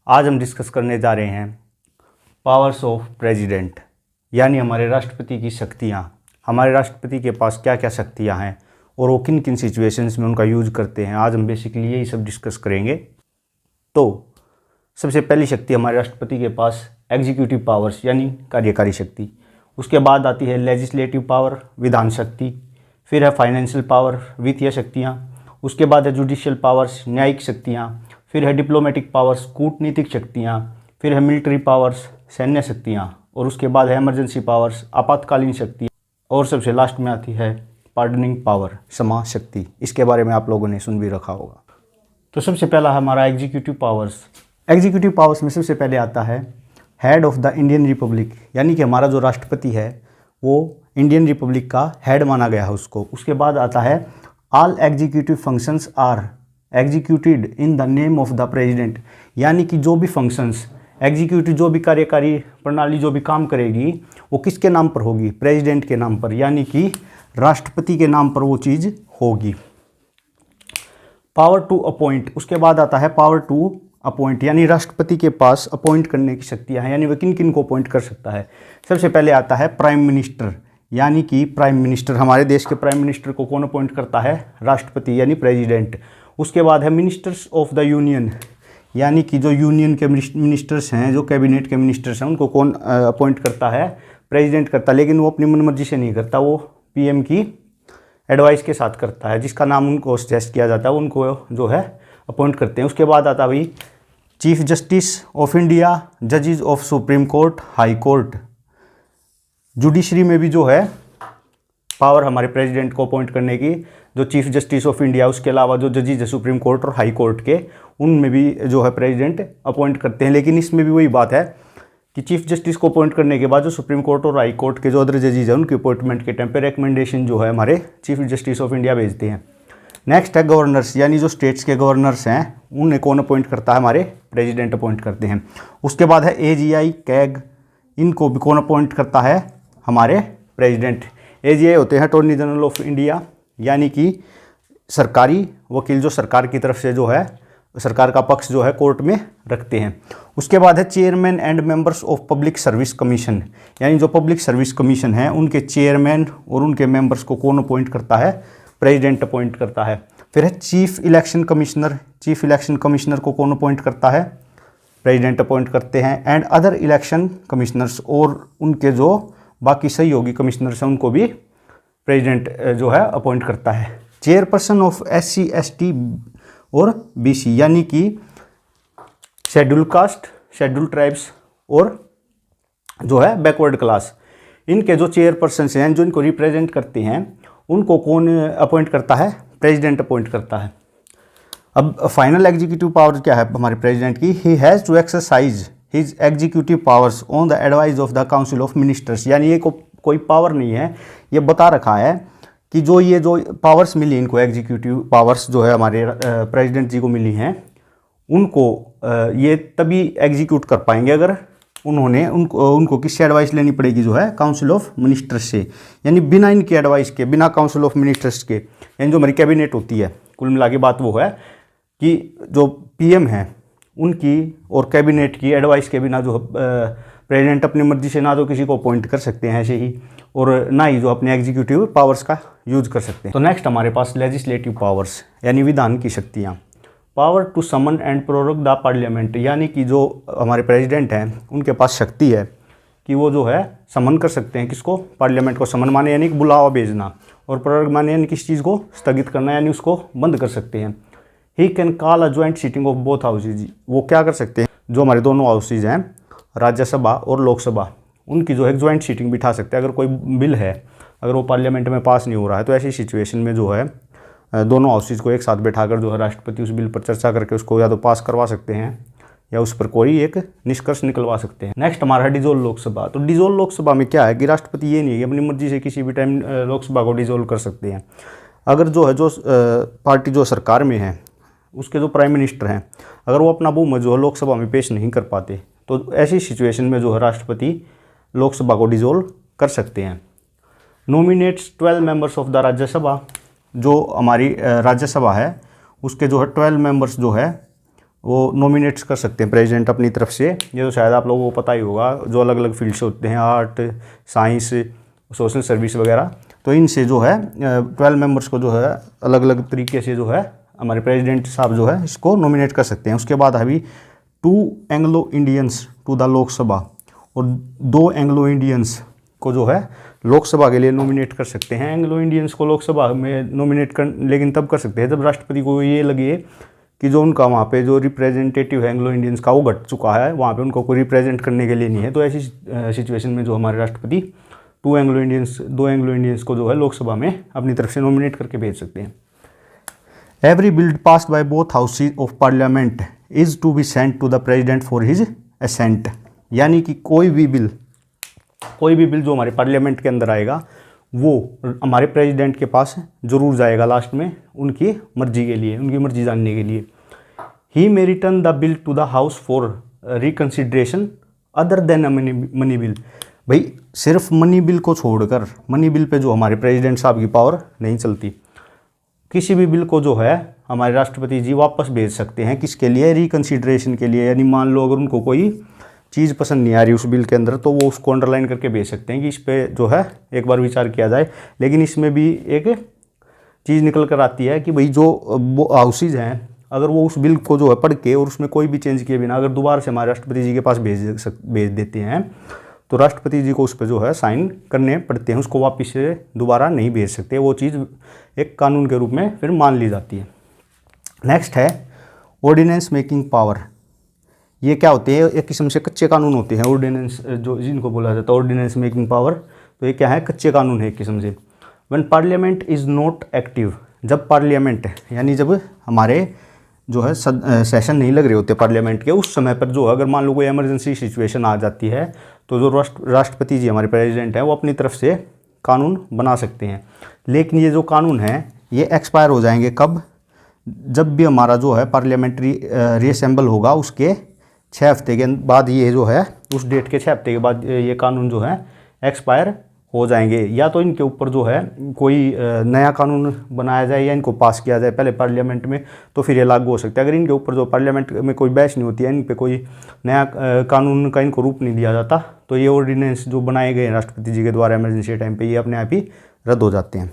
आज हम डिस्कस करने जा रहे हैं पावर्स ऑफ प्रेसिडेंट, यानी हमारे राष्ट्रपति की शक्तियाँ। हमारे राष्ट्रपति के पास क्या क्या शक्तियाँ हैं और वो किन किन सिचुएशंस में उनका यूज करते हैं। आज हम बेसिकली यही सब डिस्कस करेंगे। तो सबसे पहली शक्ति हमारे राष्ट्रपति के पास एग्जीक्यूटिव पावर्स यानी कार्यकारी शक्ति। उसके बाद आती है लेजिस्लेटिव पावर, विधान शक्ति। फिर है फाइनेंशियल पावर, वित्तीय शक्तियाँ। उसके बाद है जुडिशियल पावर्स, न्यायिक शक्तियाँ। फिर है डिप्लोमेटिक पावर्स, कूटनीतिक शक्तियाँ। फिर है मिलिट्री पावर्स, सैन्य शक्तियाँ। और उसके बाद है इमरजेंसी पावर्स, आपातकालीन शक्ति। और सबसे लास्ट में आती है पार्डनिंग पावर, क्षमा शक्ति। इसके बारे में आप लोगों ने सुन भी रखा होगा। तो सबसे पहला हमारा एग्जीक्यूटिव पावर्स। एग्जीक्यूटिव पावर्स में सबसे पहले आता है head of the Indian Republic, यानी कि हमारा जो राष्ट्रपति है वो इंडियन रिपब्लिक का हेड माना गया है उसको। उसके बाद आता है all executive functions are executed in the name of the president, यानी कि जो भी फंक्शंस एग्जीक्यूटिव, जो भी कार्यकारी प्रणाली जो भी काम करेगी वो किसके नाम पर होगी? प्रेसिडेंट के नाम पर, यानी कि राष्ट्रपति के नाम पर वो चीज़ होगी। पावर टू अपॉइंट, उसके बाद आता है पावर टू अपॉइंट, यानी राष्ट्रपति के पास अपॉइंट करने की शक्तियाँ हैं, यानी वह किन किन को अपॉइंट कर सकता है। सबसे पहले आता है प्राइम मिनिस्टर, यानी कि प्राइम मिनिस्टर, हमारे देश के प्राइम मिनिस्टर को कौन अपॉइंट करता है? राष्ट्रपति यानी प्रेसिडेंट। उसके बाद है मिनिस्टर्स ऑफ द यूनियन, यानी कि जो यूनियन के मिनिस्टर्स हैं, जो कैबिनेट के मिनिस्टर्स हैं, उनको कौन अपॉइंट करता है? प्रेसिडेंट करता है, लेकिन वो अपनी मनमर्जी से नहीं करता, वो पीएम की एडवाइस के साथ करता है। जिसका नाम उनको सजेस्ट किया जाता है उनको जो है अपॉइंट करते हैं। उसके बाद आता है भाई चीफ जस्टिस ऑफ इंडिया, जजेस of supreme court, high court. Judiciary में भी जो है पावर हमारे प्रेसिडेंट को अपॉइंट करने की, जो चीफ जस्टिस ऑफ इंडिया, उसके अलावा जो जजेस है सुप्रीम कोर्ट और हाई कोर्ट के, उनमें भी जो है प्रेसिडेंट अपॉइंट करते हैं। लेकिन इसमें भी वही बात है कि चीफ जस्टिस को अपॉइंट करने के बाद जो सुप्रीम कोर्ट और हाई कोर्ट के जो अदर जजेस हैं उनकी अपॉइंटमेंट के टाइम पे रिकमेंडेशन जो है हमारे चीफ जस्टिस ऑफ इंडिया भेजते हैं। नेक्स्ट है गवर्नर्स, यानी जो स्टेट्स के गवर्नर्स हैं उन्हें कौन अपॉइंट करता है? हमारे प्रेसिडेंट अपॉइंट करते हैं। उसके बाद है एजीआई, कैग, इनको भी कौन अपॉइंट करता है? हमारे प्रेसिडेंट। एजीआई होते हैं अटॉर्नी जनरल ऑफ इंडिया, यानी कि सरकारी वकील जो सरकार की तरफ से जो है सरकार का पक्ष जो है कोर्ट में रखते हैं। उसके बाद है chairman and members of public service commission, यानी जो पब्लिक सर्विस कमीशन है उनके चेयरमैन और उनके मेंबर्स को कौन अपॉइंट करता है? प्रेसिडेंट अपॉइंट करता है। फिर है chief election commissioner, chief election commissioner को कौन अपॉइंट करता है? प्रेसिडेंट अपॉइंट करते हैं। एंड अदर इलेक्शन कमिश्नर्स, और उनके जो बाकी सहयोगी कमिश्नर्स हैं उनको भी प्रेसिडेंट जो है अपॉइंट करता है। चेयरपर्सन ऑफ SC ST और BC, यानी कि शेड्यूल कास्ट, शेड्यूल ट्राइब्स और जो है बैकवर्ड क्लास, इनके जो चेयरपर्सन हैं जो इनको रिप्रेजेंट करते हैं उनको कौन अपॉइंट करता है? प्रेसिडेंट अपॉइंट करता है। अब फाइनल एग्जीक्यूटिव पावर क्या है हमारे प्रेसिडेंट की? He has to exercise his executive powers on the advice of the council of ministers, यानी ये कोई पावर नहीं है, ये बता रखा है कि ये जो पावर्स मिली इनको, एग्जीक्यूटिव पावर्स जो है हमारे प्रेसिडेंट जी को मिली हैं, उनको ये तभी एग्जीक्यूट कर पाएंगे अगर उनको किससे एडवाइस लेनी पड़ेगी? जो है काउंसिल ऑफ मिनिस्टर्स से, यानी बिना इनकी एडवाइस के, बिना काउंसिल ऑफ मिनिस्टर्स के, यानी जो हमारी कैबिनेट होती है, कुल मिला के बात वो है कि जो पीएम है उनकी और कैबिनेट की एडवाइस के बिना जो प्रेसिडेंट अपनी मर्जी से ना तो किसी को अपॉइंट कर सकते हैं ऐसे ही, और ना ही जो अपने एग्जीक्यूटिव पावर्स का यूज कर सकते हैं। तो नेक्स्ट हमारे पास लेजिस्लेटिव पावर्स, यानी विधान की शक्तियाँ। Power to summon and prorogue the parliament, यानी कि जो हमारे प्रेसिडेंट हैं उनके पास शक्ति है कि वो जो है समन कर सकते हैं किसको? पार्लियामेंट को। समन माने यानी कि बुलावा भेजना, और प्रोरोग माने यानी किस चीज़ को स्थगित करना, यानी उसको बंद कर सकते हैं। He can call a joint sitting of both houses, वो क्या कर सकते हैं? जो हमारे दोनों हाउसेज हैं, राज्यसभा और लोकसभा, उनकी जो है ज्वाइंट सीटिंग बिठा सकते हैं। अगर कोई बिल है, अगर वो पार्लियामेंट में पास नहीं हो रहा है, तो ऐसी सिचुएशन में जो है दोनों हाउसेज को एक साथ बैठाकर जो है राष्ट्रपति उस बिल पर चर्चा करके उसको या तो पास करवा सकते हैं या उस पर कोई एक निष्कर्ष निकलवा सकते हैं। नेक्स्ट हमारा है डिजोल्व लोकसभा। तो डिजोल्व लोकसभा में क्या है कि राष्ट्रपति ये नहीं है कि अपनी मर्जी से किसी भी टाइम लोकसभा को डिजोल्व कर सकते हैं। अगर जो है पार्टी जो सरकार में है उसके जो प्राइम मिनिस्टर हैं, अगर वो अपना बहुमत जो है लोकसभा में पेश नहीं कर पाते, तो ऐसी सिचुएशन में जो है राष्ट्रपति लोकसभा को डिजोल्व कर सकते हैं। Nominates 12 members of the Rajya Sabha, जो हमारी राज्यसभा है उसके जो है 12 मेंबर्स जो है वो नॉमिनेट्स कर सकते हैं प्रेसिडेंट अपनी तरफ से। ये तो शायद आप लोगों को पता ही होगा, जो अलग अलग फील्ड से होते हैं, आर्ट, साइंस, सोशल सर्विस वगैरह, तो इनसे जो है 12 मेंबर्स को जो है अलग अलग तरीके से जो है हमारे प्रेसिडेंट साहब जो है इसको नॉमिनेट कर सकते हैं। उसके बाद अभी 2 Anglo Indians to the Lok, Sabha 2 Anglo Indians को जो है लोकसभा के लिए नॉमिनेट कर सकते हैं। एंग्लो इंडियंस को लोकसभा में नॉमिनेट कर लेकिन तब कर सकते हैं जब राष्ट्रपति को ये लगे कि जो उनका वहाँ पे जो रिप्रेजेंटेटिव है एंग्लो इंडियंस का वो घट चुका है, वहाँ पे उनको कोई रिप्रेजेंट करने के लिए नहीं है। तो ऐसी सिचुएशन में जो हमारे राष्ट्रपति 2 एंग्लो इंडियंस को जो है लोकसभा में अपनी तरफ से नॉमिनेट करके भेज सकते हैं। Every bill passed by both houses of parliament is to be sent to the president for his assent, यानी कि कोई भी बिल जो हमारे पार्लियामेंट के अंदर आएगा वो हमारे प्रेसिडेंट के पास जरूर जाएगा लास्ट में उनकी मर्जी के लिए, उनकी मर्जी जानने के लिए। He may return the bill to the house for reconsideration other than a money bill. भाई सिर्फ मनी बिल को छोड़कर, मनी बिल पे जो हमारे प्रेसिडेंट साहब की पावर नहीं चलती, किसी भी बिल को जो है हमारे राष्ट्रपति जी वापस भेज सकते हैं। किसके लिए? रिकन्सिडरेशन के लिए। यानी मान लो अगर उनको कोई चीज़ पसंद नहीं आ रही उस बिल के अंदर, तो वो उसको अंडरलाइन करके भेज सकते हैं कि इस पे जो है एक बार विचार किया जाए। लेकिन इसमें भी एक चीज़ निकल कर आती है कि भाई जो हाउसेज हैं, अगर वो उस बिल को जो है पढ़ के और उसमें कोई भी चेंज किए बिना अगर दोबारा से हमारे राष्ट्रपति जी के पास भेज देते हैं, तो राष्ट्रपति जी को उस पर जो है साइन करने पड़ते हैं, उसको वापस से दोबारा नहीं भेज सकते। वो चीज़ एक कानून के रूप में फिर मान ली जाती है। नेक्स्ट है ऑर्डिनेंस मेकिंग पावर। ये क्या होते हैं? एक किस्म से कच्चे कानून होते हैं ऑर्डिनेंस, जो जिनको बोला जाता है ऑर्डिनेंस मेकिंग पावर। तो ये क्या है? कच्चे कानून है एक किस्म से। When parliament is not active, जब पार्लियामेंट यानी जब हमारे जो है सेशन नहीं लग रहे होते पार्लियामेंट के, उस समय पर जो अगर मान लो कोई इमरजेंसी सिचुएशन आ जाती है, तो जो राष्ट्रपति जी हमारे प्रेसिडेंट हैं वो अपनी तरफ से कानून बना सकते हैं। लेकिन ये जो कानून है ये एक्सपायर हो जाएंगे कब? जब भी हमारा जो है पार्लियामेंट्री रीअसेंबल होगा उसके 6 हफ्ते के बाद, ये जो है उस डेट के 6 हफ्ते के बाद ये कानून जो है एक्सपायर हो जाएंगे। या तो इनके ऊपर जो है कोई नया कानून बनाया जाए या इनको पास किया जाए पहले पार्लियामेंट में, तो फिर ये लागू हो सकता है। अगर इनके ऊपर जो पार्लियामेंट में कोई बहस नहीं होती है, इन पे कोई नया कानून का इनको रूप नहीं दिया जाता, तो ये ऑर्डिनेंस जो बनाए गए हैं राष्ट्रपति जी के द्वारा इमरजेंसी टाइम पे, ये अपने आप ही रद्द हो जाते हैं।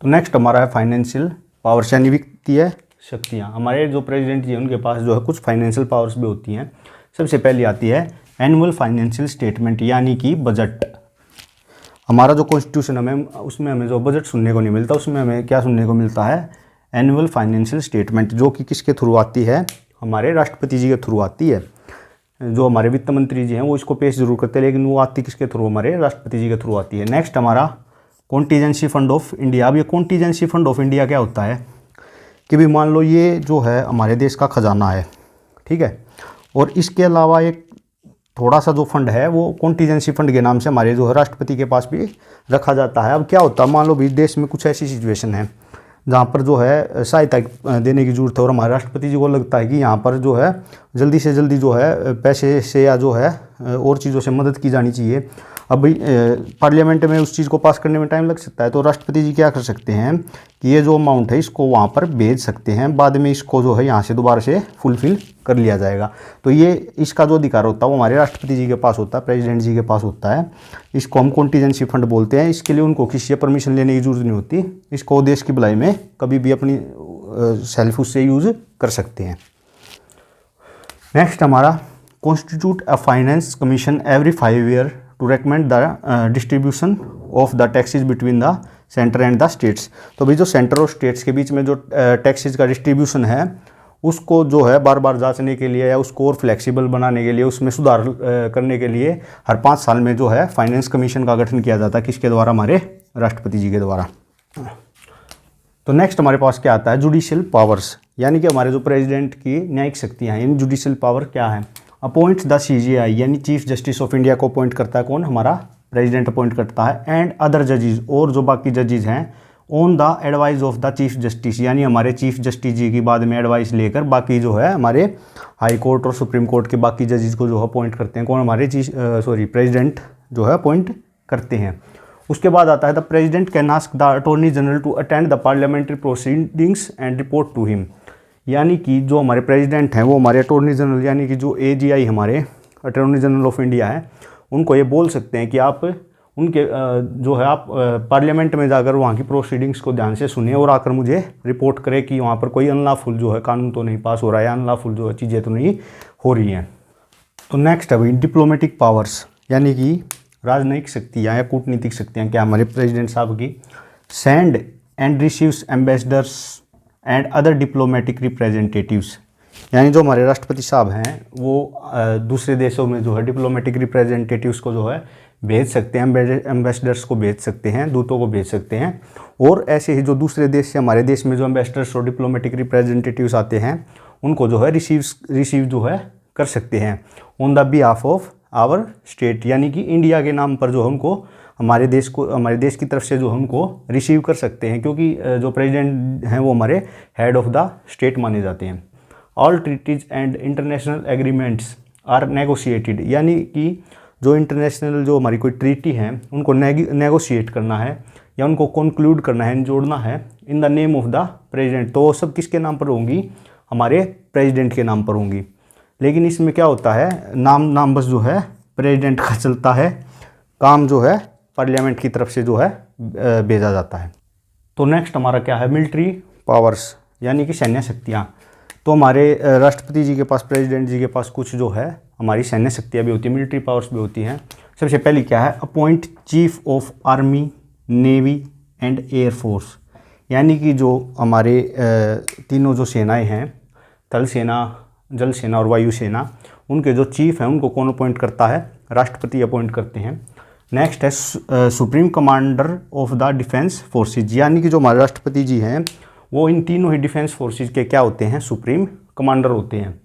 तो नेक्स्ट हमारा है फाइनेंशियल पावर्स यानी वित्तीय शक्तियाँ। हमारे जो प्रेसिडेंट जी हैं उनके पास जो है कुछ फाइनेंशियल पावर्स भी होती हैं। सबसे पहली आती है एनुअल फाइनेंशियल स्टेटमेंट यानी कि बजट। हमारा जो कॉन्स्टिट्यूशन हमें उसमें हमें जो बजट सुनने को नहीं मिलता, उसमें हमें क्या सुनने को मिलता है? एनुअल फाइनेंशियल स्टेटमेंट, जो कि किसके थ्रू आती है? हमारे राष्ट्रपति जी के थ्रू आती है। जो हमारे वित्त मंत्री जी हैं वो इसको पेश जरूर करते हैं, लेकिन वो आती किसके थ्रू? हमारे राष्ट्रपति जी के थ्रू आती है। नेक्स्ट हमारा कॉन्टीजेंसी फंड ऑफ इंडिया। अब ये कॉन्टीजेंसी फंड ऑफ इंडिया क्या होता है कि भी मान लो ये जो है हमारे देश का खजाना है, ठीक है, और इसके अलावा एक थोड़ा सा जो फंड है वो कॉन्टीजेंसी फंड के नाम से हमारे जो है राष्ट्रपति के पास भी रखा जाता है। अब क्या होता है, मान लो भी देश में कुछ ऐसी सिचुएशन है जहाँ पर जो है सहायता देने की जरूरत है और हमारे राष्ट्रपति जी को लगता है कि यहाँ पर जो है जल्दी से जल्दी जो है पैसे से या जो है और चीज़ों से मदद की जानी चाहिए। अब भाई पार्लियामेंट में उस चीज़ को पास करने में टाइम लग सकता है, तो राष्ट्रपति जी क्या कर सकते हैं कि ये जो अमाउंट है इसको वहाँ पर भेज सकते हैं, बाद में इसको जो है यहाँ से दोबारा से फुलफिल कर लिया जाएगा। तो ये इसका जो अधिकार होता है वो हमारे राष्ट्रपति जी के पास होता है, प्रेसिडेंट जी के पास होता है। इसको हम कॉन्टीजेंसी फंड बोलते हैं। इसके लिए उनको किसी से परमिशन लेने की जरूरत नहीं होती, इसको देश की भलाई में कभी भी अपनी सेल्फ उससे यूज़ कर सकते हैं। नेक्स्ट हमारा constitute a finance commission every 5 year to recommend the distribution of the taxes between the centre and the states. तो भाई जो सेंटर और स्टेट्स के बीच में जो टैक्सेस का डिस्ट्रीब्यूशन है उसको जो है बार बार जांचने के लिए या उसको और फ्लेक्सिबल बनाने के लिए, उसमें सुधार करने के लिए हर 5 साल में जो है फाइनेंस कमीशन का गठन किया जाता है। किसके द्वारा? हमारे राष्ट्रपति जी के द्वारा। तो नेक्स्ट हमारे पास क्या आता है? जुडिशियल पावर्स, यानी कि हमारे जो प्रेसिडेंट की न्यायिक शक्तियाँ हैं। इन जुडिशियल पावर क्या है? अपॉइंट्स द CJI यानी चीफ जस्टिस ऑफ इंडिया को अपॉइंट करता है कौन? हमारा प्रेसिडेंट अपॉइंट करता है। एंड अदर जजेस, और जो बाकी जजेस हैं, on the advice of the chief justice, यानी हमारे चीफ जस्टिस जी की बाद में एडवाइस लेकर बाकी जो है हमारे हाई कोर्ट और सुप्रीम कोर्ट के बाकी जजेस को जो है अपॉइंट करते हैं कौन? हमारे प्रेसिडेंट जो है अपॉइंट करते हैं। उसके बाद आता है the president can ask the attorney general to attend the parliamentary proceedings and report to him, यानी कि जो हमारे प्रेसिडेंट हैं वो हमारे अटॉर्नी जनरल यानी कि जो AGI हमारे अटॉर्नी जनरल ऑफ इंडिया है, उनको ये बोल सकते हैं कि आप उनके जो है आप पार्लियामेंट में जाकर वहाँ की प्रोसीडिंग्स को ध्यान से सुनिए और आकर मुझे रिपोर्ट करें कि वहाँ पर कोई अनलॉफुल जो है कानून तो नहीं पास हो रहा है या अनलॉफुल जो है चीज़ें तो नहीं हो रही हैं। तो नेक्स्ट है भाई डिप्लोमेटिक पावर्स, यानी कि राजनयिक शक्तियाँ या कूटनीतिक शक्तियाँ क्या हमारे प्रेसिडेंट साहब की। Send and receives ambassadors and other diplomatic representatives, यानी जो हमारे राष्ट्रपति साहब हैं वो दूसरे देशों में जो है डिप्लोमेटिक रिप्रेजेंटेटिव्स को जो है भेज सकते हैं, एम्बेसडर्स को भेज सकते हैं, दूतों को भेज सकते हैं। और ऐसे ही जो दूसरे देश से हमारे देश में जो एम्बेसडर्स और डिप्लोमेटिक रिप्रेजेंटेटिव्स आते हैं उनको जो है रिसीव जो है कर सकते हैं on the behalf of our state, यानी कि इंडिया के नाम पर जो है उनको हमारे देश की तरफ से जो उनको रिसीव कर सकते हैं, क्योंकि जो प्रेसिडेंट हैं वो हमारे हेड ऑफ द स्टेट माने जाते हैं। All treaties and international agreements are negotiated, यानी कि जो इंटरनेशनल जो हमारी कोई ट्रीटी है उनको नेगोशिएट करना है या उनको कंक्लूड करना है, जोड़ना है इन the name of the president. तो सब किसके नाम पर होंगी? हमारे प्रेसिडेंट के नाम पर होंगी। लेकिन इसमें क्या होता है, नाम बस जो है प्रेसिडेंट का चलता है, काम जो है पार्लियामेंट की तरफ से जो है भेजा जाता है। तो नेक्स्ट हमारा क्या है, मिलिट्री पावर्स, यानी कि सैन्य शक्तियाँ। तो हमारे राष्ट्रपति जी के पास, प्रेसिडेंट जी के पास कुछ जो है हमारी सैन्य शक्तियाँ भी होती हैं, मिलिट्री पावर्स भी होती हैं। सबसे पहले क्या है, appoint chief of army, navy and air force, यानी कि जो हमारे तीनों जो सेनाएं हैं, थल सेना, जल सेना और वायु सेना, उनके जो चीफ हैं उनको कौन अपॉइंट करता है? राष्ट्रपति अपॉइंट करते हैं। नेक्स्ट है supreme commander of the defence forces, यानी कि जो हमारे राष्ट्रपति जी हैं वो इन तीनों ही डिफेंस फोर्सेज के क्या होते हैं? सुप्रीम कमांडर होते हैं।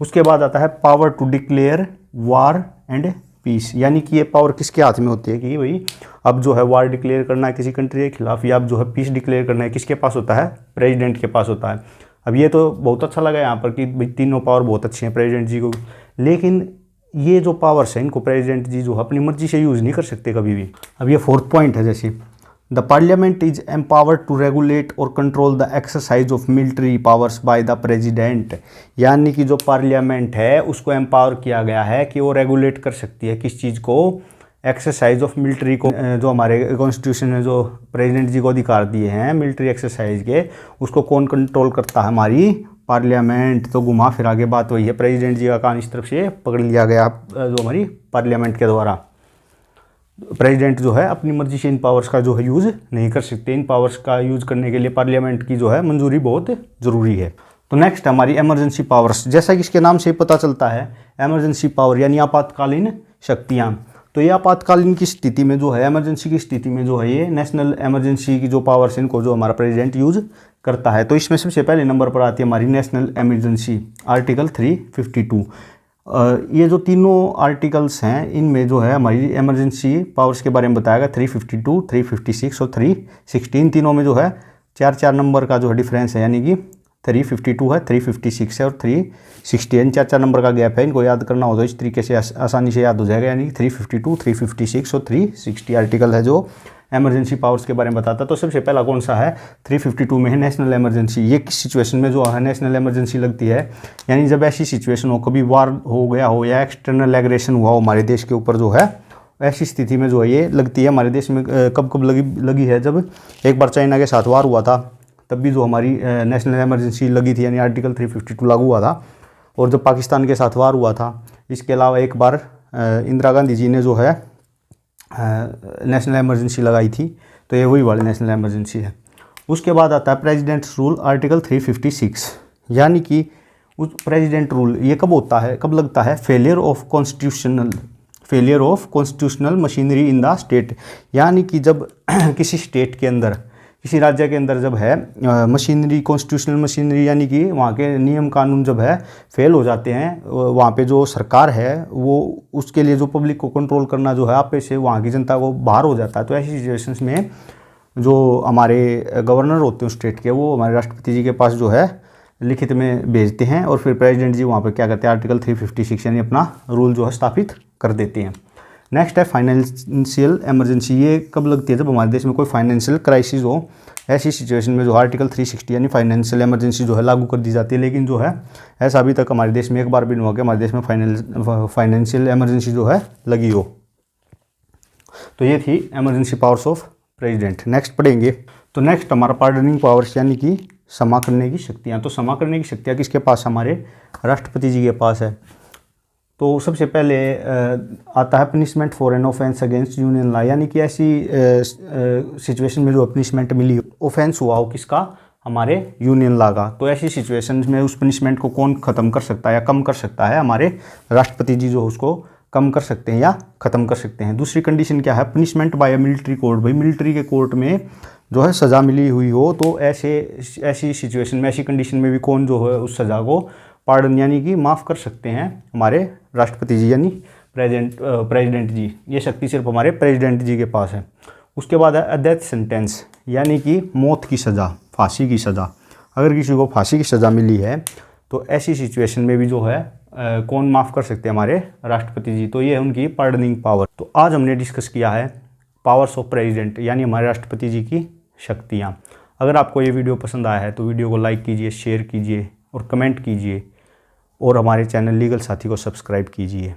उसके बाद आता है power to declare war and peace, यानी कि ये पावर किसके हाथ में होती है कि भाई अब जो है वार डिक्लेयर करना है किसी कंट्री के खिलाफ, या अब जो है पीस डिक्लेयर करना है, किसके पास होता है? प्रेसिडेंट के पास होता है। अब ये तो बहुत अच्छा लगा यहाँ पर कि भाई तीनों पावर बहुत अच्छी हैं प्रेसिडेंट जी को, लेकिन ये जो पावर्स हैं इनको प्रेसिडेंट जी जो अपनी मर्जी से यूज़ नहीं कर सकते कभी भी। अब ये फोर्थ पॉइंट है, जैसे the parliament is empowered to regulate और control the exercise of military powers by the president, यानी कि जो पार्लियामेंट है उसको एम्पावर किया गया है कि वो रेगुलेट कर सकती है किस चीज़ को? एक्सरसाइज ऑफ मिलिट्री को। जो हमारे कॉन्स्टिट्यूशन ने जो प्रेसिडेंट जी को अधिकार दिए हैं मिलिट्री एक्सरसाइज के, उसको कौन कंट्रोल करता है? हमारी पार्लियामेंट। तो घुमा फिरा के बात वही है, प्रेसिडेंट जी का कान इस तरफ से पकड़ लिया गया जो हमारी पार्लियामेंट के द्वारा। प्रेसिडेंट जो है अपनी मर्जी से इन पावर्स का जो है यूज़ नहीं कर सकते। इन पावर्स का यूज़ करने के लिए पार्लियामेंट की जो है मंजूरी बहुत ज़रूरी है। तो नेक्स्ट हमारी इमरजेंसी पावर्स, जैसा कि इसके नाम से पता चलता है इमरजेंसी पावर यानी आपातकालीन शक्तियाँ। तो ये आपातकालीन की स्थिति में जो है, इमरजेंसी की स्थिति में जो है ये नेशनल इमरजेंसी की जो पावर्स इनको जो हमारा प्रेसिडेंट यूज़ करता है। तो इसमें सबसे पहले नंबर पर आती है हमारी नेशनल इमरजेंसी, आर्टिकल 352। ये जो तीनों आर्टिकल्स हैं इनमें जो है हमारी इमरजेंसी पावर्स के बारे में बताया गया 352, 356 और 316। तीनों में जो है 4-4 नंबर का जो है डिफरेंस है, यानी कि 352 है, 356 है और 360 है। 4-4 नंबर का गैप है, इनको याद करना हो तो इस तरीके से आसानी से याद हो जाएगा, यानी 352, 356 और 360 आर्टिकल है जो इमरजेंसी पावर्स के बारे में बताता है। तो सबसे पहला कौन सा है? 352 में है नेशनल इमरजेंसी। ये किस सिचुएशन में जो है नेशनल इमरजेंसी लगती है? यानी जब ऐसी सिचुएशन हो, कभी वार हो गया हो या एक्सटर्नल एग्रेशन हुआ हो हमारे देश के ऊपर जो है, ऐसी स्थिति में जो है ये लगती है। हमारे देश में कब लगी है? जब एक बार चाइना के साथ वार हुआ था तब भी जो हमारी नेशनल इमरजेंसी लगी थी, यानी आर्टिकल 352 लागू हुआ था। और जब पाकिस्तान के साथ वार हुआ था, इसके अलावा एक बार इंदिरा गांधी जी ने जो है नेशनल इमरजेंसी लगाई थी। तो ये वही वाली नेशनल इमरजेंसी है। उसके बाद आता है प्रेसिडेंट्स रूल, आर्टिकल 356, यानी कि उस प्रेसिडेंट रूल ये कब होता है, कब लगता है? Failure of constitutional machinery in the state, यानी कि जब किसी स्टेट के अंदर, किसी राज्य के अंदर जब है मशीनरी, कॉन्स्टिट्यूशनल मशीनरी, यानी कि वहाँ के नियम कानून जब है फेल हो जाते हैं, वहाँ पे जो सरकार है वो उसके लिए जो पब्लिक को कंट्रोल करना जो है आप पे से वहाँ की जनता को बाहर हो जाता है। तो ऐसी सिचुएशंस में जो हमारे गवर्नर होते हैं स्टेट के, वो हमारे राष्ट्रपति जी के पास जो है लिखित में भेजते हैं और फिर प्रेसिडेंट जी वहाँ पर क्या करते हैं? आर्टिकल 356 यानी अपना रूल जो है स्थापित कर देते हैं। नेक्स्ट है फाइनेंशियल इमरजेंसी। ये कब लगती है? जब हमारे देश में कोई फाइनेंशियल क्राइसिस हो, ऐसी सिचुएशन में जो आर्टिकल 360 यानी फाइनेंशियल इमरजेंसी जो है लागू कर दी जाती है। लेकिन जो है ऐसा अभी तक हमारे देश में एक बार भी नहीं हुआ कि हमारे देश में फाइनेंशियल इमरजेंसी जो है लगी हो। तो ये थी emergency powers of president. Next पढ़ेंगे तो नेक्स्ट हमारा पार्डनिंग पावर्स यानी कि क्षमा करने की शक्तियाँ। तो क्षमा करने की शक्तियाँ किसके पास? हमारे राष्ट्रपति जी के पास है। तो सबसे पहले आता है punishment for an offence against union law, यानी कि ऐसी सिचुएशन में जो पनिशमेंट मिली, ऑफेंस हुआ हो किसका? हमारे यूनियन लॉ का। तो ऐसी सिचुएशन में उस पनिशमेंट को कौन ख़त्म कर सकता है या कम कर सकता है? हमारे राष्ट्रपति जी जो उसको कम कर सकते हैं या ख़त्म कर सकते हैं। दूसरी कंडीशन क्या है? Punishment by military court. भाई मिलिट्री के कोर्ट में जो है सज़ा मिली हुई हो, तो ऐसी सिचुएशन में, ऐसी कंडीशन में भी कौन जो है उस सज़ा को पार्डन यानी कि माफ़ कर सकते हैं? हमारे राष्ट्रपति जी यानी प्रेसिडेंट जी। ये शक्ति सिर्फ हमारे प्रेसिडेंट जी के पास है। उसके बाद है डेथ सेंटेंस, यानी कि मौत की सज़ा, फांसी की सज़ा। अगर किसी को फांसी की सज़ा मिली है तो ऐसी सिचुएशन में भी जो है कौन माफ़ कर सकते हैं? हमारे राष्ट्रपति जी। तो ये है उनकी पार्डनिंग पावर। तो आज हमने डिस्कस किया है पावर्स ऑफ प्रेसिडेंट यानी हमारे राष्ट्रपति जी की शक्तियाँ। अगर आपको ये वीडियो पसंद आया है तो वीडियो को लाइक कीजिए, शेयर कीजिए और कमेंट कीजिए, और हमारे चैनल लीगल साथी को सब्सक्राइब कीजिए।